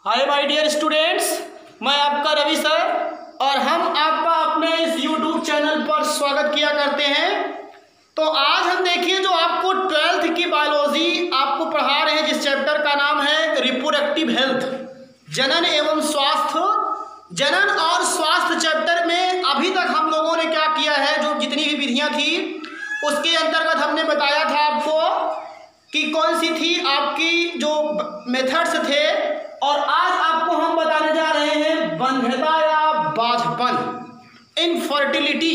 Hi my dear students, मैं आपका Ravi sir और हम आपका अपने इस यूट्यूब चैनल पर स्वागत किया करते हैं। तो आज हम देखिए जो आपको 12th की बायोलॉजी आपको पढ़ा रहे हैं, जिस चैप्टर का नाम है रिप्रोडक्टिव हेल्थ, जनन एवं स्वास्थ्य। जनन और स्वास्थ्य चैप्टर में अभी तक हम लोगों ने क्या किया है, जो जितनी भी विधियां थी उसके अंतर्गत हमने बताया था आपको कि कौन सी थी आपकी जो मेथड्स थे, और आज आपको हम बताने जा रहे हैं बंध्यता या बाझपन, इनफर्टिलिटी।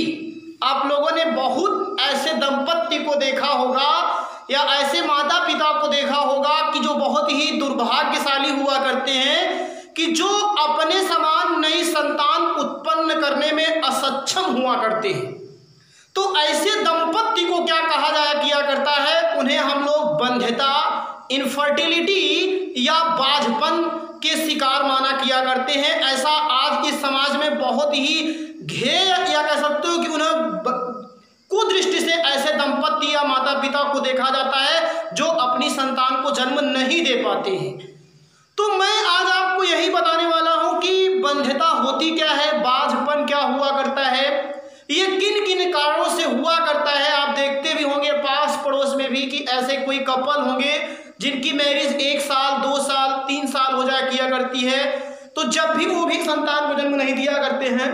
आप लोगों ने बहुत ऐसे दंपत्ति को देखा होगा या ऐसे माता पिता को देखा होगा कि जो बहुत ही दुर्भाग्यशाली हुआ करते हैं कि जो अपने समान नई संतान उत्पन्न करने में असक्षम हुआ करते हैं। तो ऐसे दंपत्ति को क्या कहा जाया किया करता है, उन्हें हम लोग बंध्यता, इनफर्टिलिटी या बाझपन के शिकार माना किया करते हैं। ऐसा आज इस समाज में बहुत ही घेय या कह सकते हो कि उन्हें कुदृष्टि से ऐसे दंपत्ति या माता पिता को देखा जाता है जो अपनी संतान को जन्म नहीं दे पाते हैं। तो मैं आज आपको यही बताने वाला हूं कि बंध्यता होती क्या है, बाझपन क्या हुआ करता है, ये किन किन कारणों से हुआ करता है। आप देखते भी होंगे पास पड़ोस में भी कि ऐसे कोई कपल होंगे जिनकी मैरिज 1 साल 2 साल 3 साल हो जाया किया करती है। तो जब भी वो भी संतान को जन्म नहीं दिया करते हैं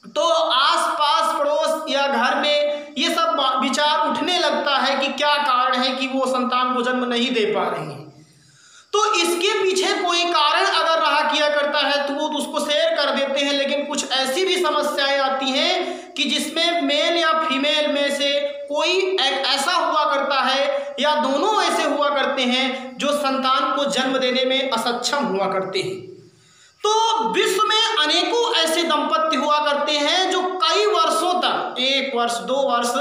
तो आस पास पड़ोस या घर में ये सब विचार उठने लगता है कि क्या कारण है कि वो संतान को जन्म नहीं दे पा रहे हैं। तो इसके पीछे कोई कारण अगर रहा किया करता है तो वो उसको शेयर कर देते हैं। लेकिन कुछ ऐसी भी समस्याएं आती हैं कि जिसमें मेल या फीमेल में से कोई एक ऐसा हुआ करता है या दोनों ऐसे हुआ करते हैं जो संतान को जन्म देने में असक्षम हुआ करते हैं। तो विश्व में अनेकों ऐसे दंपत्ति हुआ करते हैं जो कई वर्षों तक, 1 वर्ष 2 वर्ष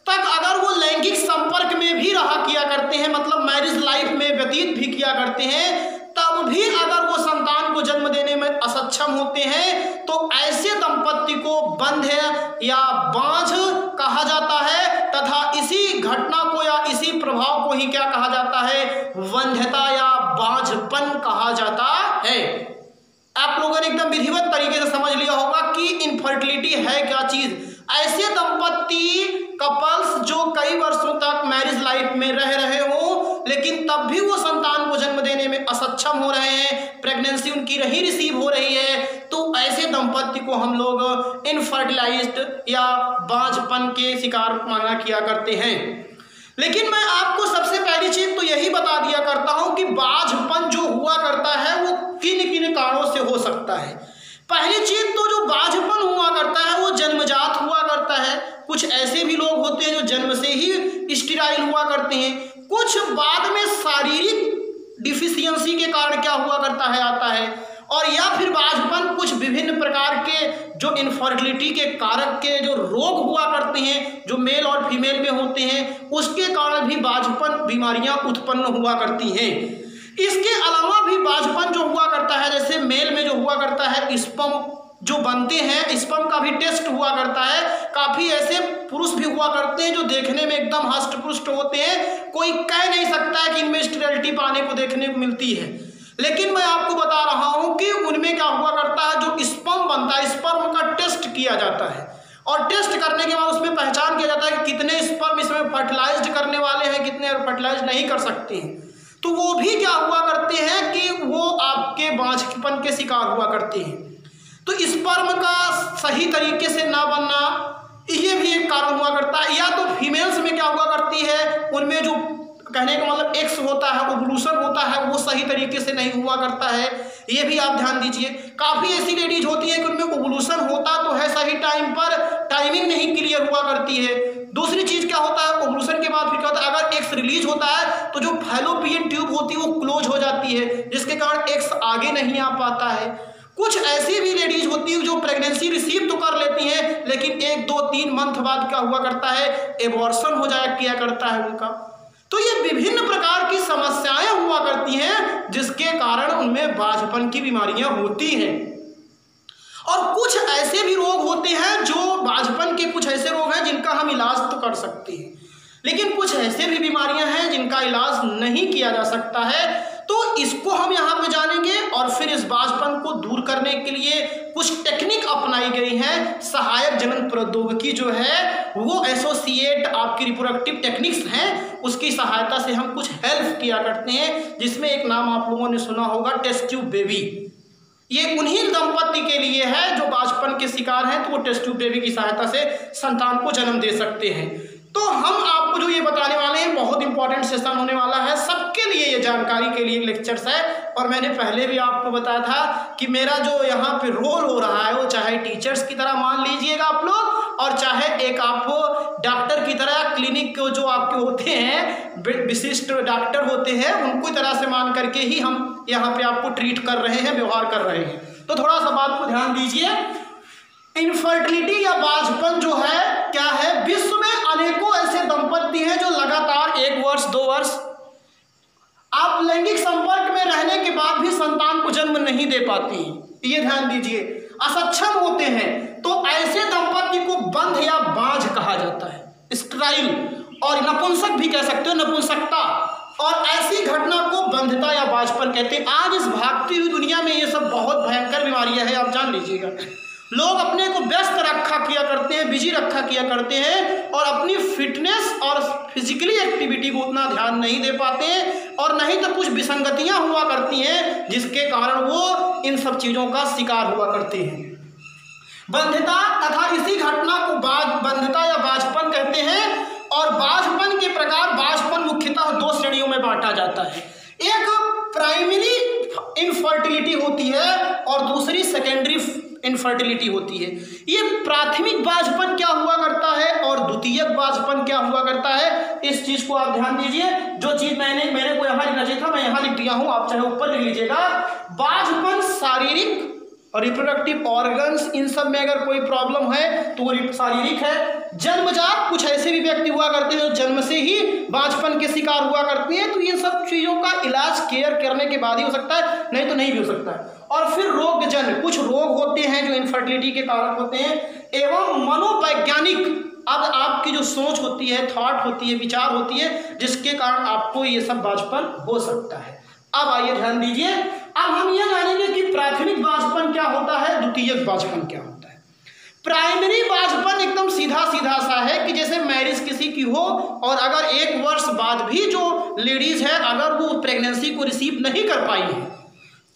तक अगर वो लैंगिक संपर्क में भी रहा किया करते हैं, मतलब मैरिज लाइफ में व्यतीत भी किया करते हैं, तब भी अगर वो संतान को जन्म देने में असक्षम होते हैं तो ऐसे दंपत्ति को बंध्य या बाझ कहा जाता है। तथा इसी घटना को या इसी प्रभाव को ही क्या कहा जाता है, वंध्यता या बाझपन कहा जाता है। आप लोगों ने एकदम विधिवत तरीके से समझ लिया होगा कि इनफर्टिलिटी है क्या चीज। ऐसे दंपत्ति कपल्स जो कई वर्षों तक मैरिज लाइफ में रह रहे हो लेकिन तब भी वो संतान को जन्म देने में असक्षम हो रहे हैं, प्रेगनेंसी उनकी नहीं रिसीव हो रही है, तो ऐसे दंपत्ति को हम लोग इनफर्टिलाइज्ड या बाझपन के शिकार माना किया करते हैं। लेकिन मैं आपको सबसे पहली चीज तो यही बता दिया करता हूं कि बाझपन जो हुआ करता है वो किन किन कारणों से हो सकता है। पहली चीज तो जो बाझपन हुआ करता है वो जन्मजात हुआ करता है। कुछ ऐसे भी लोग होते हैं जो जन्म से ही स्टेराइल हुआ करते हैं। कुछ बाद में शारीरिक डिफिशियंसी के कारण क्या हुआ करता है, आता है। और या फिर बाझपन कुछ विभिन्न प्रकार के जो इनफर्टिलिटी के कारक के जो रोग हुआ करते हैं जो मेल और फीमेल में होते हैं, उसके कारण भी बाझपन बीमारियां उत्पन्न हुआ करती हैं। इसके अलावा भी बाझपन जो हुआ करता है, जैसे मेल में जो हुआ करता है स्पर्म जो बनते हैं, स्पर्म का भी टेस्ट हुआ करता है। काफी ऐसे पुरुष भी हुआ करते हैं जो देखने में एकदम हष्ट पुष्ट होते हैं, कोई कह नहीं सकता है कि इनमें स्टेरिलिटी पाने को देखने को मिलती है। लेकिन मैं आपको बता रहा हूं कि उनमें क्या हुआ करता है, जो स्पर्म बनता है, स्पर्म का टेस्ट किया जाता है और टेस्ट करने के बाद उसमें पहचान किया जाता है कि कितने स्पर्म इसमें फर्टिलाइज्ड करने वाले हैं, कितने फर्टिलाइज नहीं कर सकते हैं। तो वो भी क्या हुआ करते हैं कि वो आपके बाझपन के शिकार हुआ करते हैं। तो स्पर्म का सही तरीके से ना बनना ये भी एक कारण हुआ करता है। या तो फीमेल्स में क्या हुआ करती है, उनमें जो कहने का मतलब एक्स होता है, ओवुलेशन होता है, वो सही तरीके से नहीं हुआ करता है। ये भी आप ध्यान दीजिए। काफी ऐसी लेडीज होती है कि उनमें ओवुलेशन होता तो है सही टाइम पर, टाइमिंग नहीं क्लियर हुआ करती है। दूसरी चीज क्या होता है, ओवुलेशन के बाद फिर क्या होता है, अगर एक्स रिलीज होता है तो जो फैलोपियन ट्यूब होती है वो क्लोज हो जाती है, जिसके कारण एक्स आगे नहीं आ पाता है। कुछ ऐसी भी लेडीज होती है जो प्रेगनेंसी रिसीव तो कर लेती हैं लेकिन 1 2 3 मंथ बाद क्या हुआ करता है, एबॉर्शन हो जाया किया करता है उनका। तो ये विभिन्न प्रकार की समस्याएं हुआ करती हैं जिसके कारण उनमें बाझपन की बीमारियां होती हैं। और कुछ ऐसे भी रोग होते हैं जो बाझपन के कुछ ऐसे रोग हैं जिनका हम इलाज तो कर सकते हैं, लेकिन कुछ ऐसे भी बीमारियां हैं जिनका इलाज नहीं किया जा सकता है। तो इसको हम यहाँ पे जानेंगे और बांझपन को दूर करने के लिए कुछ टेक्निक अपनाई गई हैं। सहायक जनन प्रौद्योगिकी जो है वो एसोसिएट आपकी रिप्रोडक्टिव टेक्निक्स हैं, उसकी सहायता से हम कुछ हेल्प किया करते हैं, जिसमें एक नाम आप लोगों ने सुना होगा टेस्ट ट्यूब बेबी। ये उन्हीं दंपति के लिए है जो बांझपन के शिकार हैं, तो वो टेस्ट ट्यूब बेबी की सहायता से संतान को जन्म दे सकते हैं। तो हम आपको जो ये बताने वाले हैं बहुत इंपॉर्टेंट सेशन होने वाला है, सबके लिए ये जानकारी के लिए लेक्चर्स है। और मैंने पहले भी आपको बताया था कि मेरा जो यहाँ पे रोल हो रहा है वो चाहे टीचर्स की तरह मान लीजिएगा आप लोग, और चाहे एक आपको डॉक्टर की तरह क्लिनिक को जो आपके होते हैं विशिष्ट डॉक्टर होते हैं उनको तरह से मान करके ही हम यहाँ पे आपको ट्रीट कर रहे हैं, व्यवहार कर रहे हैं। तो थोड़ा सा बात को ध्यान दीजिए। इनफर्टिलिटी या बांझपन जो है क्या है, विश्व में अनेकों ऐसे दंपति हैं जो लगातार 1 वर्ष 2 वर्ष आप लैंगिक संपर्क में रहने के बाद भी संतान को जन्म नहीं दे पाती, ये ध्यान दीजिए, असक्षम होते हैं। तो ऐसे दंपति को बंध या बांझ कहा जाता है, स्टराइल, और नपुंसक भी कह सकते हो, नपुंसकता। और ऐसी घटना को बंधता या बांझपन कहते हैं। आज इस भागती हुई दुनिया में ये सब बहुत भयंकर बीमारियां हैं, आप जान लीजिएगा। लोग अपने को व्यस्त रखा किया करते हैं, बिजी रखा किया करते हैं, और अपनी फिटनेस और फिजिकली एक्टिविटी को उतना ध्यान नहीं दे पाते हैं, और नहीं तो कुछ विसंगतियां हुआ करती हैं जिसके कारण वो इन सब चीज़ों का शिकार हुआ करते हैं। बंधता तथा इसी घटना को बंधता या बांझपन कहते हैं। और बांझपन के प्रकार, बांझपन मुख्यतः 2 श्रेणियों में बांटा जाता है। एक प्राइमरी इनफर्टिलिटी होती है और दूसरी सेकेंडरी इनफर्टिलिटी होती है। ये प्राथमिक बांझपन क्या हुआ करता है और द्वितीयक बांझपन क्या हुआ करता है, इस चीज को आप ध्यान दीजिए। जो चीज मेरे को यहाँ लिखना चाहिए था, मैं यहाँ लिख दिया हूँ, आप चाहे ऊपर लिख लीजिएगा। बांझपन शारीरिक और रिप्रोडक्टिव ऑर्गन्स, इन सब में अगर कोई प्रॉब्लम है तो वो शारीरिक है। जन्मजात, कुछ ऐसे भी व्यक्ति हुआ करते हैं जो जन्म से ही बांझपन के शिकार हुआ करते हैं, तो इन सब चीज़ों का इलाज केयर करने के बाद ही हो सकता है, नहीं तो नहीं भी हो सकता है। और फिर रोगजन, कुछ रोग होते हैं जो इनफर्टिलिटी के कारण होते हैं, एवं मनोवैज्ञानिक, अब आपकी जो सोच होती है, थॉट होती है, विचार होती है, जिसके कारण आपको ये सब बांझपन हो सकता है। अब आइए ध्यान दीजिए, अब हम ये जानेंगे कि प्राथमिक बांझपन क्या होता है, द्वितीयक बांझपन क्या होता है। प्राइमरी बांझपन एकदम सीधा सीधा सा है कि जैसे मैरिज किसी की हो और अगर 1 वर्ष बाद भी जो लेडीज है अगर वो प्रेगनेंसी को रिसीव नहीं कर पाई है,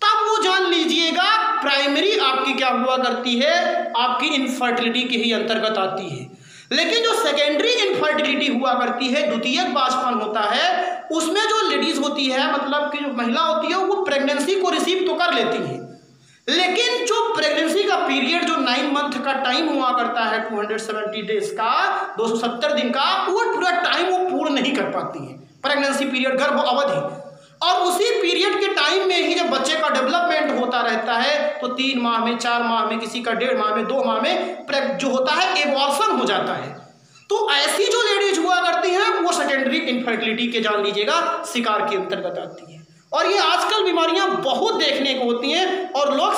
तब वो जान लीजिएगा प्राइमरी आपकी क्या हुआ करती है, आपकी इनफर्टिलिटी के ही अंतर्गत आती है। लेकिन जो सेकेंडरी इनफर्टिलिटी हुआ करती है, द्वितीयक बांझपन होता है, उसमें जो लेडीज होती है, मतलब कि जो महिला होती है, वो प्रेगनेंसी को रिसीव तो कर लेती है, लेकिन जो प्रेगनेंसी का पीरियड जो 9 मंथ का टाइम हुआ करता है, 270 डेज का, 270 दिन का, वो पूरा टाइम वो पूर्ण नहीं कर पाती है, प्रेगनेंसी पीरियड, गर्भ अवधि। और उसी पीरियड के टाइम में ही जब बच्चे का डेवलपमेंट होता रहता है, तो 3 माह में, 4 माह में, किसी का 1.5 माह में, 2 माह में जो होता है एबॉर्शन हो जाता है। तो ऐसी जो लेडीज हुआ करती हैं वो सेकेंडरी इनफर्टिलिटी के जान लीजिएगा शिकार के अंतर्गत आती है। और ये आजकल बीमारियां बहुत देखने को होती हैं और लोग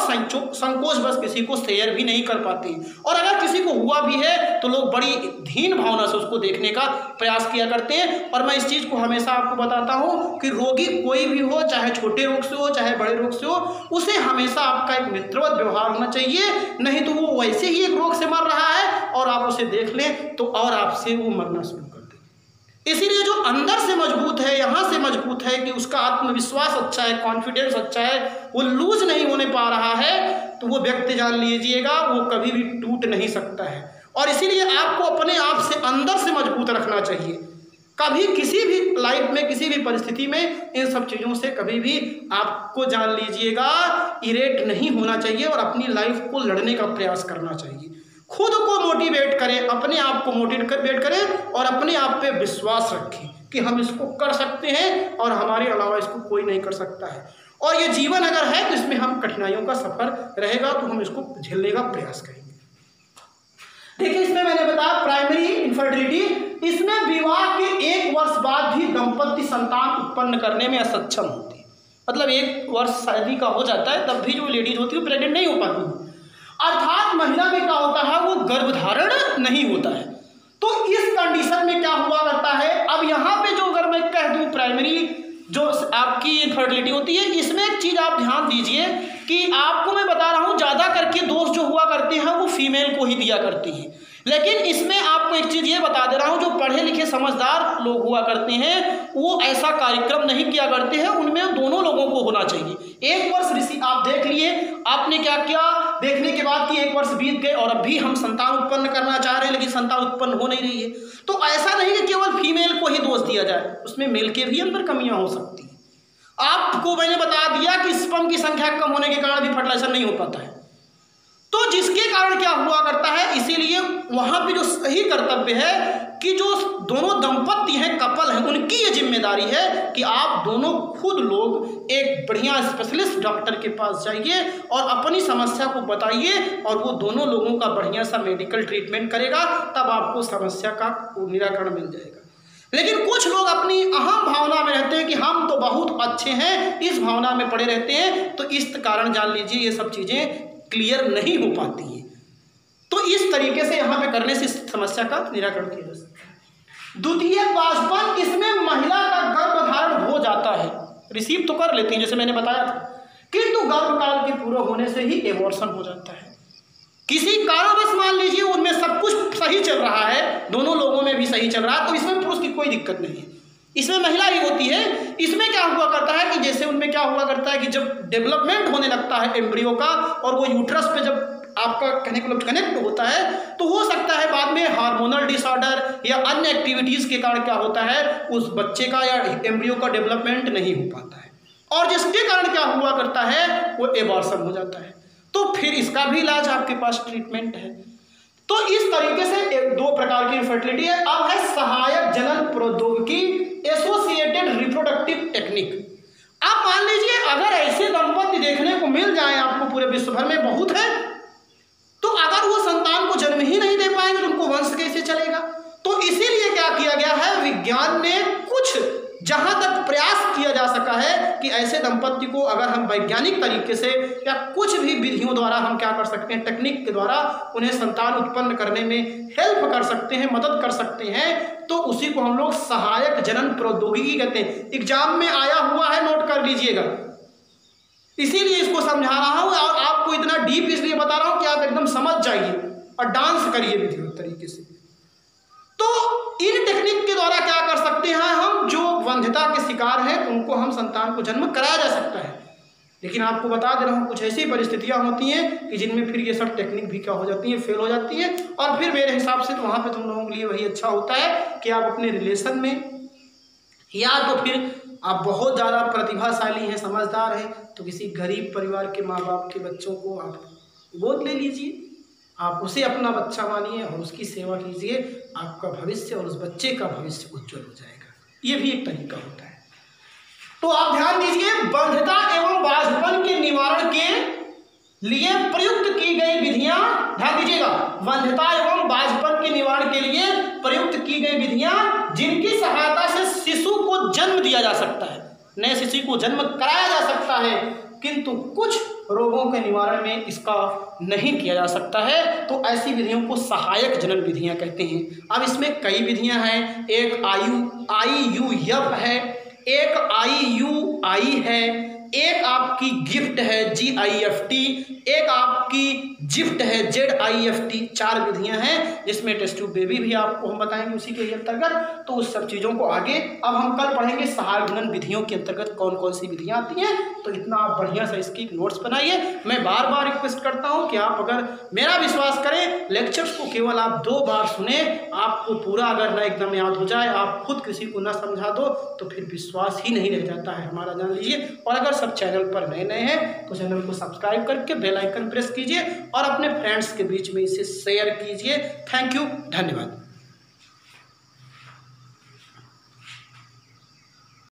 संकोच बस किसी को शेयर भी नहीं कर पाते, और अगर किसी को हुआ भी है तो लोग बड़ी दीन भावना से उसको देखने का प्रयास किया करते हैं। और मैं इस चीज़ को हमेशा आपको बताता हूँ कि रोगी कोई भी हो, चाहे छोटे रोग से हो चाहे बड़े रोग से हो, उसे हमेशा आपका एक मित्रवत व्यवहार होना चाहिए, नहीं तो वो वैसे ही एक रोग से मर रहा है और आप उसे देख लें तो और आपसे वो मरना शुरू कर दे। इसीलिए जो अंदर से मजबूत है, यहाँ से मजबूत है कि उसका आत्मविश्वास अच्छा है, कॉन्फिडेंस अच्छा है, वो लूज नहीं होने पा रहा है, तो वो व्यक्ति जान लीजिएगा वो कभी भी टूट नहीं सकता है। और इसीलिए आपको अपने आप से अंदर से मजबूत रखना चाहिए। कभी किसी भी लाइफ में, किसी भी परिस्थिति में इन सब चीज़ों से कभी भी आपको जान लीजिएगा इरेट नहीं होना चाहिए और अपनी लाइफ को लड़ने का प्रयास करना चाहिए। खुद को मोटिवेट करें, अपने आप को मोटिवेट करें और अपने आप पे विश्वास रखें कि हम इसको कर सकते हैं और हमारे अलावा इसको कोई नहीं कर सकता है। और ये जीवन अगर है तो इसमें हम कठिनाइयों का सफर रहेगा तो हम इसको झेलने का प्रयास करेंगे। देखिए इसमें मैंने बताया प्राइमरी इनफर्टिलिटी, इसमें विवाह के 1 वर्ष बाद भी दंपति संतान उत्पन्न करने में असक्षम होती है। मतलब 1 वर्ष शादी का हो जाता है तब भी जो लेडीज होती है वो प्रेग्नेंट नहीं हो पाती, अर्थात महिला में क्या होता है वो गर्भधारण नहीं होता है। तो इस कंडीशन में क्या हुआ करता है, अब यहाँ पे जो अगर मैं कह दूँ प्राइमरी जो आपकी इनफर्टिलिटी होती है, इसमें एक चीज़ आप ध्यान दीजिए कि आपको मैं बता रहा हूँ ज़्यादा करके दोष जो हुआ करते हैं वो फीमेल को ही दिया करती हैं, लेकिन इसमें आपको एक चीज़ ये बता दे रहा हूँ, जो पढ़े लिखे समझदार लोग हुआ करते हैं वो ऐसा कार्यक्रम नहीं किया करते हैं, उनमें दोनों लोगों को होना चाहिए। 1 वर्ष ऋषि आप देख लिए, आपने क्या किया, देखने के बाद कि 1 वर्ष बीत गए और अब भी हम संतान उत्पन्न करना चाह रहे हैं लेकिन संतान उत्पन्न हो नहीं रही है, तो ऐसा नहीं कि केवल फीमेल को ही दोष दिया जाए, उसमें मेल के भी अंदर कमियां हो सकती हैं। आपको मैंने बता दिया कि स्पर्म की संख्या कम होने के कारण भी फर्टिलाइजेशन नहीं हो पाता है, तो जिसके कारण क्या हुआ करता है, इसीलिए वहां पे जो सही कर्तव्य है कि जो दोनों दंपति हैं, कपल हैं, उनकी ये जिम्मेदारी है कि आप दोनों खुद लोग एक बढ़िया स्पेशलिस्ट डॉक्टर के पास जाइए और अपनी समस्या को बताइए और वो दोनों लोगों का बढ़िया सा मेडिकल ट्रीटमेंट करेगा, तब आपको समस्या का निराकरण मिल जाएगा। लेकिन कुछ लोग अपनी अहम भावना में रहते हैं कि हम तो बहुत अच्छे हैं, इस भावना में पड़े रहते हैं, तो इस कारण जान लीजिए ये सब चीज़ें क्लियर नहीं हो पाती है। तो इस तरीके से यहाँ पे करने से समस्या का निराकरण किया जा सकता है। द्वितीय बांझपन, इसमें महिला का गर्भधारण हो जाता है, रिसीव तो कर लेती है जैसे मैंने बताया था, किंतु गर्भकाल के पूरा होने से ही एबॉर्शन हो जाता है। किसी कारणवश मान लीजिए उनमें सब कुछ सही चल रहा है, दोनों लोगों में भी सही चल रहा है, तो इसमें पुरुष की कोई दिक्कत नहीं है, इसमें महिला ही होती है। इसमें क्या हुआ करता है कि जैसे उनमें क्या हुआ करता है कि जब डेवलपमेंट होने लगता है एम्ब्रियो का और वो यूट्रस पे जब आपका कहने को कनेक्ट होता है, तो हो सकता है बाद में हार्मोनल डिसऑर्डर या अन्य एक्टिविटीज़ के कारण क्या होता है, उस बच्चे का या एम्ब्रियो का डेवलपमेंट नहीं हो पाता है, और जिसके कारण क्या हुआ करता है वो एबॉर्शन हो जाता है। तो फिर इसका भी इलाज आपके पास ट्रीटमेंट है। तो इस तरीके से 2 प्रकार की इनफर्टिलिटी है। अब है सहायक जनन प्रौद्योगिकी, एसोसिएटेड रिप्रोडक्टिव टेक्निक। आप मान लीजिए अगर ऐसे दंपति देखने को मिल जाए आपको पूरे विश्व भर में, बहुत है, तो अगर वो संतान को जन्म ही नहीं दे पाएंगे तो उनको वंश कैसे चलेगा। तो इसीलिए क्या किया गया है, विज्ञान ने कुछ जहां तक प्रयास किया जा सका है कि ऐसे दंपति को अगर हम वैज्ञानिक तरीके से या कुछ भी विधियों द्वारा हम क्या कर सकते हैं, टेक्निक के द्वारा उन्हें संतान उत्पन्न करने में हेल्प कर सकते हैं, मदद कर सकते हैं, तो उसी को हम लोग सहायक जनन प्रौद्योगिकी कहते हैं। एग्जाम में आया हुआ है, नोट कर लीजिएगा, इसीलिए इसको समझा रहा हूं और आपको इतना डीप इसलिए बता रहा हूं कि आप एकदम समझ जाइए और डांस करिए विधिवत तरीके से। तो इन टेक्निक के द्वारा क्या कर सकते हैं हम, जो वंध्यता के शिकार हैं उनको हम संतान को जन्म कराया जा सकता है। लेकिन आपको बता दे रहा हूँ कुछ ऐसी परिस्थितियां होती हैं कि जिनमें फिर ये सब टेक्निक भी क्या हो जाती है, फेल हो जाती है, और फिर मेरे हिसाब से तो वहाँ पे तुम लोगों के लिए वही अच्छा होता है कि आप अपने रिलेशन में, या तो फिर आप बहुत ज़्यादा प्रतिभाशाली हैं, समझदार हैं, तो किसी गरीब परिवार के माँ बाप के बच्चों को आप गोद ले लीजिए, आप उसे अपना बच्चा मानिए और उसकी सेवा कीजिए, आपका भविष्य और उस बच्चे का भविष्य उज्जवल हो जाएगा। ये भी एक तरीका होता है। तो आप ध्यान दीजिए, बंध्यता एवं बांझपन के निवारण के लिए प्रयुक्त की गई विधियां, ध्यान दीजिएगा, बंध्यता एवं बांझपन के निवारण के लिए प्रयुक्त की गई विधियां जिनकी सहायता से शिशु को जन्म दिया जा सकता है, नए शिशु को जन्म कराया जा सकता है, किंतु कुछ रोगों के निवारण में इसका नहीं किया जा सकता है, तो ऐसी विधियों को सहायक जनन विधियां कहते हैं। अब इसमें कई विधियां हैं, एक IUF है, एक IUI है, एक आपकी गिफ्ट है GIFT, एक आपकी जिफ्ट है ZIFT। 4 विधियां हैं जिसमें टेस्ट ट्यूब बेबी भी आपको हम बताएंगे उसी के अंतर्गत। तो उस सब चीज़ों को आगे अब हम कल पढ़ेंगे। सहायक जनन विधियों के अंतर्गत कौन कौन सी विधियां आती हैं, तो इतना आप बढ़िया से इसकी नोट्स बनाइए। मैं बार बार रिक्वेस्ट करता हूं कि आप अगर मेरा विश्वास करें, लेक्चर्स को केवल आप 2 बार सुने, आपको पूरा अगर ना एकदम याद हो जाए, आप खुद किसी को ना समझा दो, तो फिर विश्वास ही नहीं रह जाता है हमारा, जान लीजिए। और अगर सब चैनल पर नए हैं तो चैनल को सब्सक्राइब करके बेल आइकन प्रेस कीजिए और अपने फ्रेंड्स के बीच में इसे शेयर कीजिए। थैंक यू, धन्यवाद।